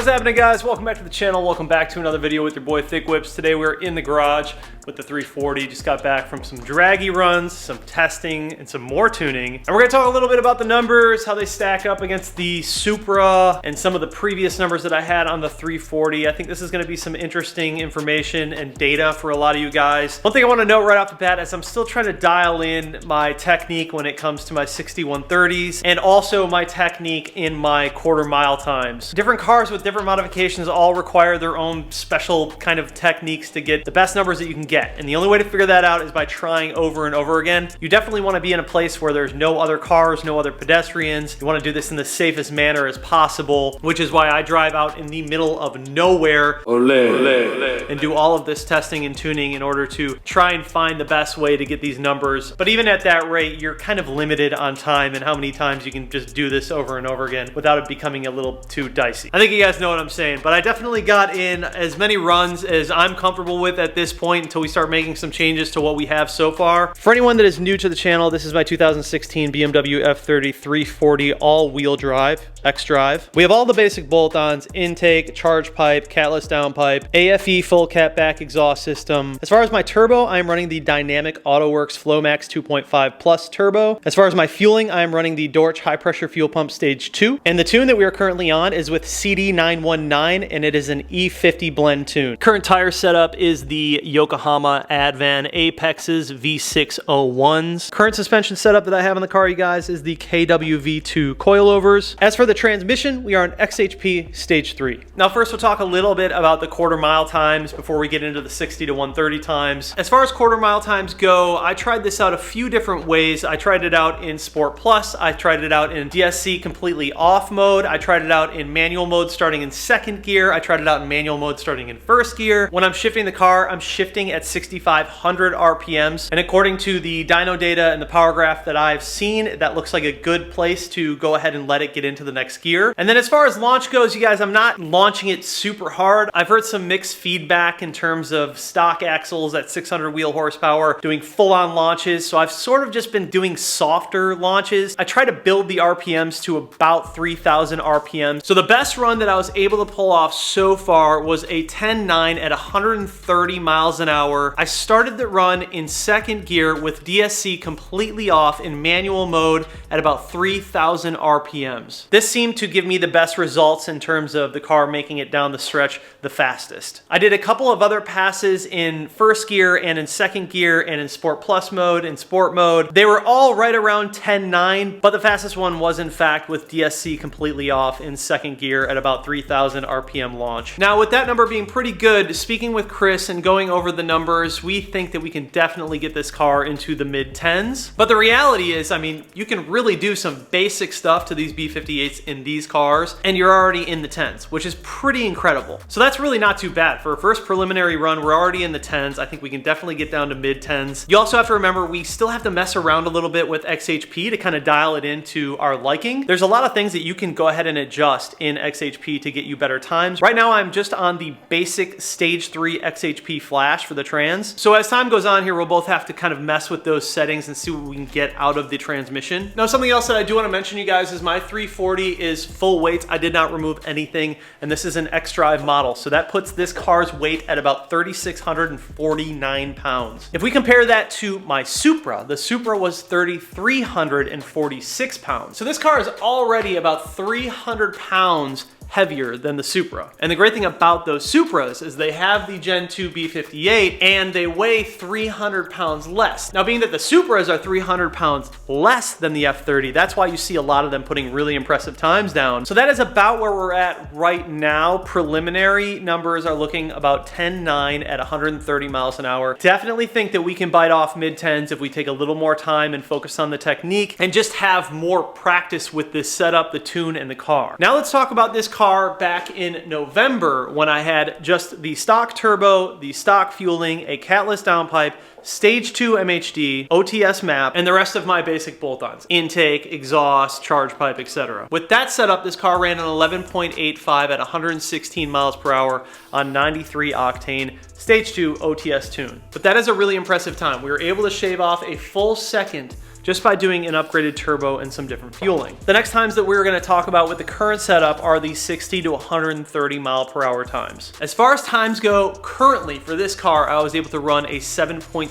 happening, guys? Welcome back to the channel. Welcome back to another video with your boy Thick Whips. Today we're in the garage with the 340. Just got back from some Dragy runs, some testing, and some more tuning. And we're gonna talk a little bit about the numbers, how they stack up against the Supra, and some of the previous numbers that I had on the 340. I think this is gonna be some interesting information and data for a lot of you guys. One thing I wanna note right off the bat is I'm still trying to dial in my technique when it comes to my 6130s, and also my technique in my quarter mile times. Different cars with different modifications all require their own special kind of techniques to get the best numbers that you can get. And the only way to figure that out is by trying over and over again. You definitely want to be in a place where there's no other cars, no other pedestrians. You want to do this in the safest manner as possible, which is why I drive out in the middle of nowhere and do all of this testing and tuning in order to try and find the best way to get these numbers. But even at that rate, you're kind of limited on time and how many times you can just do this over and over again without it becoming a little too dicey. I think you guys know what I'm saying, but I definitely got in as many runs as I'm comfortable with at this point until we start making some changes to what we have so far. For anyone that is new to the channel, this is my 2016 BMW F30 340 all-wheel drive, X-Drive. We have all the basic bolt-ons: intake, charge pipe, catless downpipe, AFE full cat back exhaust system. As far as my turbo, I'm running the Dynamic AutoWorks FlowMax 2.5 Plus turbo. As far as my fueling, I'm running the Dorch high pressure fuel pump stage 2. And the tune that we are currently on is with CD919, and it is an E50 blend tune. Current tire setup is the Yokohama Advan Apexes V601s. Current suspension setup that I have in the car, you guys, is the KWV2 coilovers. As for the transmission, we are on XHP stage 3. Now first we'll talk a little bit about the quarter mile times before we get into the 60 to 130 times. As far as quarter mile times go, I tried this out a few different ways. I tried it out in Sport Plus, I tried it out in DSC completely off mode, I tried it out in manual mode starting in second gear, I tried it out in manual mode starting in first gear. When I'm shifting the car, I'm shifting at 6,500 RPMs, and according to the dyno data and the power graph that I've seen, that looks like a good place to go ahead and let it get into the next gear. And then as far as launch goes, you guys, I'm not launching it super hard. I've heard some mixed feedback in terms of stock axles at 600 wheel horsepower doing full-on launches, so I've sort of just been doing softer launches. I try to build the RPMs to about 3,000 RPMs. So the best run that I was able to pull off so far was a 10.9 at 130 miles an hour. I started the run in second gear with DSC completely off in manual mode at about 3,000 RPMs. This seemed to give me the best results in terms of the car making it down the stretch the fastest. I did a couple of other passes in first gear and in second gear and in Sport Plus mode and Sport mode. They were all right around 10.9, but the fastest one was in fact with DSC completely off in second gear at about 3,000 RPM launch. Now with that number being pretty good, speaking with Chris and going over the numbers, we think that we can definitely get this car into the mid-10s. But the reality is, I mean, you can really do some basic stuff to these B58s in these cars, and you're already in the 10s, which is pretty incredible. So that's really not too bad. For a first preliminary run, we're already in the 10s. I think we can definitely get down to mid-10s. You also have to remember, we still have to mess around a little bit with XHP to kind of dial it into our liking. There's a lot of things that you can go ahead and adjust in XHP to get you better times. Right now, I'm just on the basic stage 3 XHP flash for the trans. So as time goes on here, we'll both have to kind of mess with those settings and see what we can get out of the transmission. Now, something else that I do want to mention, you guys, is my 340 is full weight. I did not remove anything, and this is an X-Drive model. So that puts this car's weight at about 3,649 pounds. If we compare that to my Supra, the Supra was 3,346 pounds. So this car is already about 300 pounds heavier than the Supra. And the great thing about those Supras is they have the Gen 2 B58 and they weigh 300 pounds less. Now, being that the Supras are 300 pounds less than the F30, that's why you see a lot of them putting really impressive times down. So that is about where we're at right now. Preliminary numbers are looking about 10.9 at 130 miles an hour. Definitely think that we can bite off mid-10s if we take a little more time and focus on the technique and just have more practice with this setup, the tune, and the car. Now let's talk about this car back in November when I had just the stock turbo, the stock fueling, a catless downpipe, stage 2 MHD, OTS map, and the rest of my basic bolt-ons: intake, exhaust, charge pipe, etc. With that setup, this car ran an 11.85 at 116 miles per hour on 93 octane, stage 2 OTS tune. But that is a really impressive time. We were able to shave off a full second just by doing an upgraded turbo and some different fueling. The next times that we're going to talk about with the current setup are the 60 to 130 mile per hour times. As far as times go, currently for this car, I was able to run a 7.6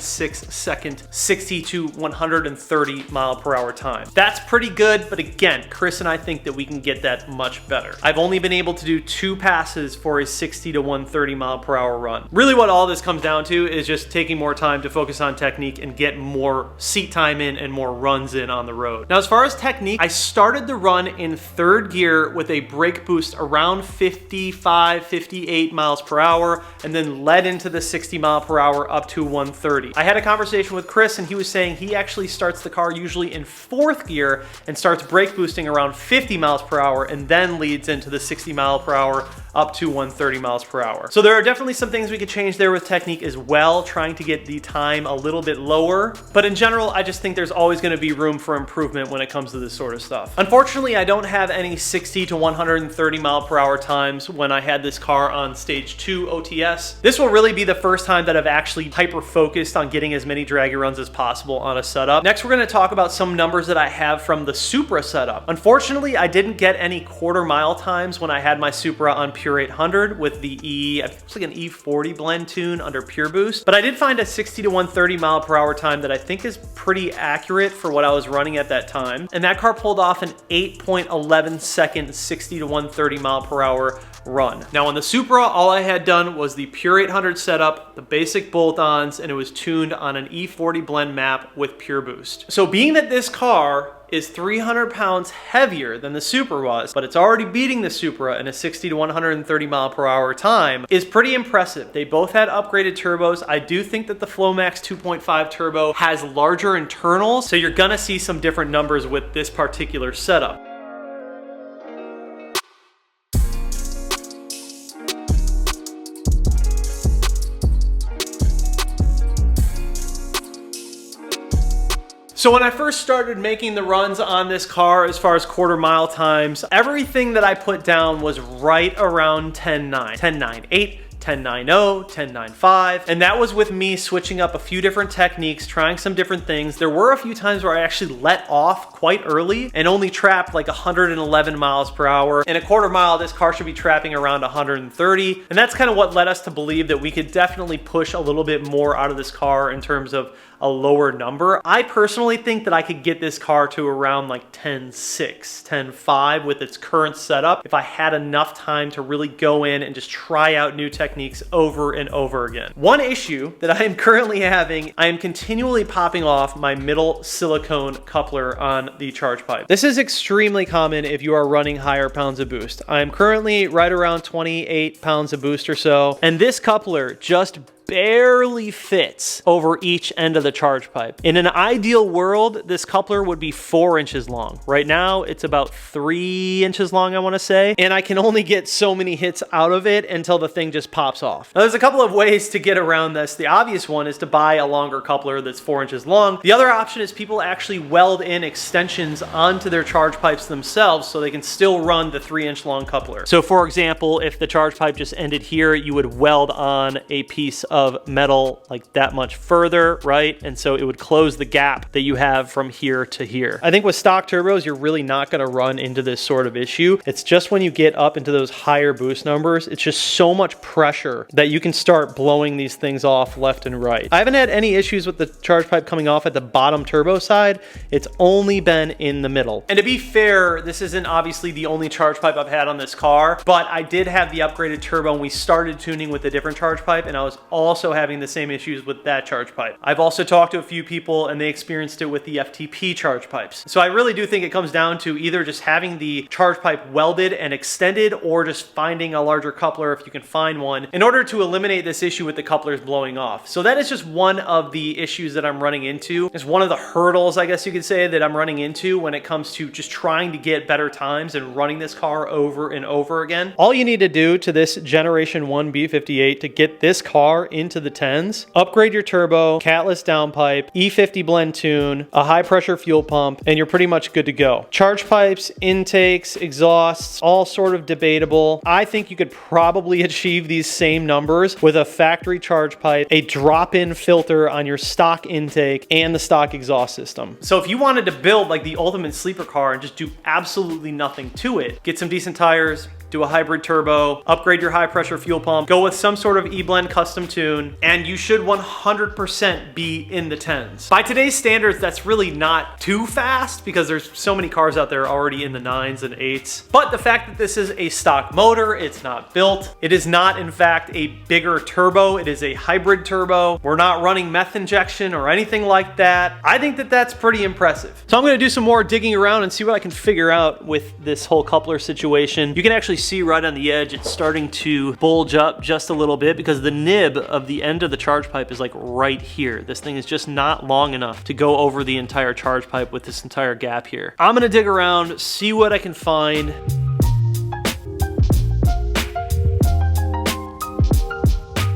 second 60 to 130 mile per hour time. That's pretty good, but again, Chris and I think that we can get that much better. I've only been able to do 2 passes for a 60 to 130 mile per hour run. Really what all this comes down to is just taking more time to focus on technique and get more seat time in and more runs in on the road. Now, as far as technique, I started the run in 3rd gear with a brake boost around 55, 58 miles per hour, and then led into the 60 mile per hour up to 130. I had a conversation with Chris and he was saying he actually starts the car usually in 4th gear and starts brake boosting around 50 miles per hour and then leads into the 60 mile per hour up to 130 miles per hour. So there are definitely some things we could change there with technique as well, trying to get the time a little bit lower. But in general, I just think there's always going to be room for improvement when it comes to this sort of stuff. Unfortunately, I don't have any 60 to 130 mile per hour times when I had this car on stage 2 OTS. This will really be the first time that I've actually hyper focused on getting as many Dragy runs as possible on a setup. Next, we're going to talk about some numbers that I have from the Supra setup. Unfortunately, I didn't get any quarter mile times when I had my Supra on Pure 800 with the it's like an E40 blend tune under Pure Boost, but I did find a 60 to 130 mile per hour time that I think is pretty accurate for what I was running at that time. And that car pulled off an 8.11 second 60 to 130 mile per hour run. Now on the Supra, all I had done was the Pure 800 setup, the basic bolt-ons, and it was tuned on an E40 blend map with Pure Boost. So being that this car is 300 pounds heavier than the Supra was, but it's already beating the Supra in a 60 to 130 mile per hour time, is pretty impressive. They both had upgraded turbos. I do think that the Flowmax 2.5 turbo has larger internals, so you're gonna see some different numbers with this particular setup. So when I first started making the runs on this car, as far as quarter mile times, everything that I put down was right around 10.9, 10.98, 10.90, 10.95, and that was with me switching up a few different techniques, trying some different things. There were a few times where I actually let off quite early and only trapped like 111 miles per hour. In a quarter mile, this car should be trapping around 130, and that's kind of what led us to believe that we could definitely push a little bit more out of this car in terms of a lower number. I personally think that I could get this car to around like 10.6, 10.5 with its current setup if I had enough time to really go in and just try out new techniques over and over again. One issue that I am currently having, I am continually popping off my middle silicone coupler on the charge pipe. This is extremely common if you are running higher pounds of boost. I am currently right around 28 pounds of boost or so, and this coupler just barely fits over each end of the charge pipe. In an ideal world, this coupler would be 4 inches long. Right now, it's about 3 inches long, I want to say, and I can only get so many hits out of it until the thing just pops off. Now, there's a couple of ways to get around this. The obvious one is to buy a longer coupler that's 4 inches long. The other option is people actually weld in extensions onto their charge pipes themselves so they can still run the 3-inch long coupler. So for example, if the charge pipe just ended here, you would weld on a piece of metal like that much further, right? And so it would close the gap that you have from here to here. I think with stock turbos, you're really not going to run into this sort of issue. It's just when you get up into those higher boost numbers, it's just so much pressure that you can start blowing these things off left and right. I haven't had any issues with the charge pipe coming off at the bottom turbo side. It's only been in the middle. And to be fair, this isn't obviously the only charge pipe I've had on this car, but I did have the upgraded turbo and we started tuning with a different charge pipe, and I was also having the same issues with that charge pipe. I've also talked to a few people and they experienced it with the FTP charge pipes. So I really do think it comes down to either just having the charge pipe welded and extended, or just finding a larger coupler if you can find one, in order to eliminate this issue with the couplers blowing off. So that is just one of the issues that I'm running into. It's one of the hurdles, I guess you could say, that I'm running into when it comes to just trying to get better times and running this car over and over again. All you need to do to this Generation 1 B58 to get this car into the 10s, upgrade your turbo, catless downpipe, E50 blend tune, a high pressure fuel pump, and you're pretty much good to go. Charge pipes, intakes, exhausts, all sort of debatable. I think you could probably achieve these same numbers with a factory charge pipe, a drop-in filter on your stock intake, and the stock exhaust system. So if you wanted to build like the ultimate sleeper car and just do absolutely nothing to it, get some decent tires, do a hybrid turbo, upgrade your high pressure fuel pump, go with some sort of E-blend custom tune, and you should 100% be in the 10s. By today's standards, that's really not too fast because there's so many cars out there already in the 9s and 8s. But the fact that this is a stock motor, it's not built. It is not, in fact, a bigger turbo. It is a hybrid turbo. We're not running meth injection or anything like that. I think that that's pretty impressive. So I'm gonna do some more digging around and see what I can figure out with this whole coupler situation. You can actually see right on the edge, it's starting to bulge up just a little bit because the nib of the end of the charge pipe is like right here. This thing is just not long enough to go over the entire charge pipe with this entire gap here. I'm gonna dig around, see what I can find.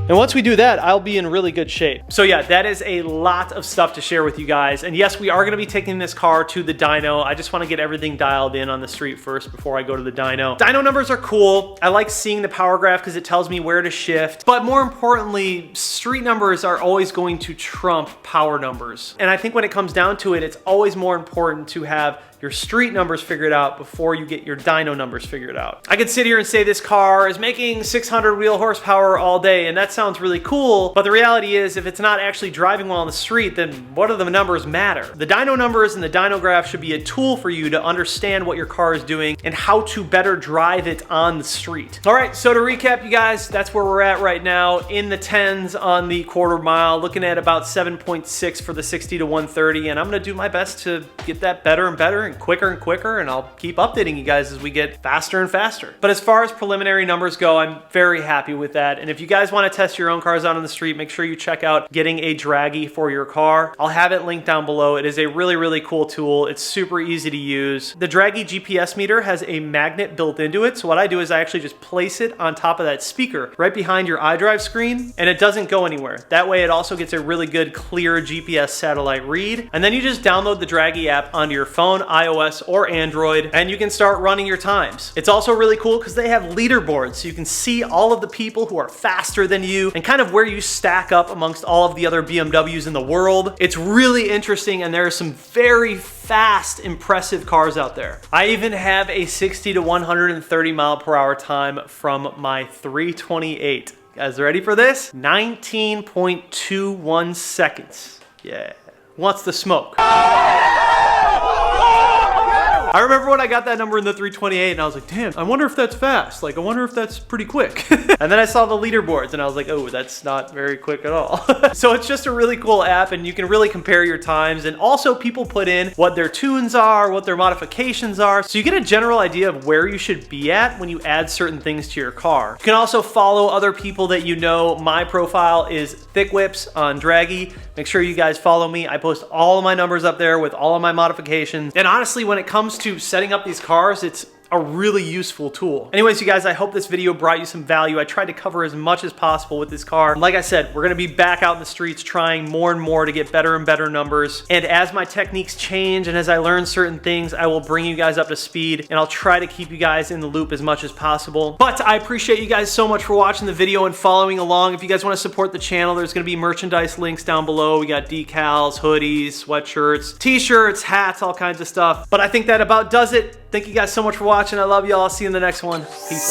And once we do that, I'll be in really good shape. So yeah, that is a lot of stuff to share with you guys. And yes, we are gonna be taking this car to the dyno. I just wanna get everything dialed in on the street first before I go to the dyno. Dyno numbers are cool. I like seeing the power graph because it tells me where to shift. But more importantly, street numbers are always going to trump power numbers. And I think when it comes down to it, it's always more important to have your street numbers figured out before you get your dyno numbers figured out. I could sit here and say this car is making 600 wheel horsepower all day, and that sounds really cool, but the reality is if it's not actually driving well on the street, then what do the numbers matter? The dyno numbers and the dyno graph should be a tool for you to understand what your car is doing and how to better drive it on the street. All right, so to recap, you guys, that's where we're at right now in the 10s on the quarter mile, looking at about 7.6 for the 60 to 130, and I'm gonna do my best to get that better and better and quicker, and I'll keep updating you guys as we get faster and faster. But as far as preliminary numbers go, I'm very happy with that. And if you guys want to test your own cars out on the street, make sure you check out getting a Dragy for your car. I'll have it linked down below. It is a really, really cool tool. It's super easy to use. The Dragy GPS meter has a magnet built into it. So what I do is I actually just place it on top of that speaker right behind your iDrive screen, and it doesn't go anywhere. That way it also gets a really good, clear GPS satellite read. And then you just download the Dragy app onto your phone, iOS or Android, and you can start running your times. It's also really cool because they have leaderboards, so you can see all of the people who are faster than you and kind of where you stack up amongst all of the other BMWs in the world. It's really interesting, and there are some very fast, impressive cars out there. I even have a 60 to 130 mile per hour time from my 328. You guys ready for this? 19.21 seconds. Yeah. What's the smoke? I remember when I got that number in the 328 and I was like, damn, I wonder if that's fast. Like, I wonder if that's pretty quick. And then I saw the leaderboards and I was like, oh, that's not very quick at all. So it's just a really cool app, and you can really compare your times. And also people put in what their tunes are, what their modifications are. So you get a general idea of where you should be at when you add certain things to your car. You can also follow other people that you know. My profile is Thick Whips on Dragy. Make sure you guys follow me. I post all of my numbers up there with all of my modifications. And honestly, when it comes to setting up these cars, it's a really useful tool. Anyways, you guys, I hope this video brought you some value. I tried to cover as much as possible with this car. Like I said, we're gonna be back out in the streets trying more and more to get better and better numbers. And as my techniques change and as I learn certain things, I will bring you guys up to speed, and I'll try to keep you guys in the loop as much as possible. But I appreciate you guys so much for watching the video and following along. If you guys wanna support the channel, there's gonna be merchandise links down below. We got decals, hoodies, sweatshirts, t-shirts, hats, all kinds of stuff. But I think that about does it. Thank you guys so much for watching. I love y'all. I'll see you in the next one. Peace out.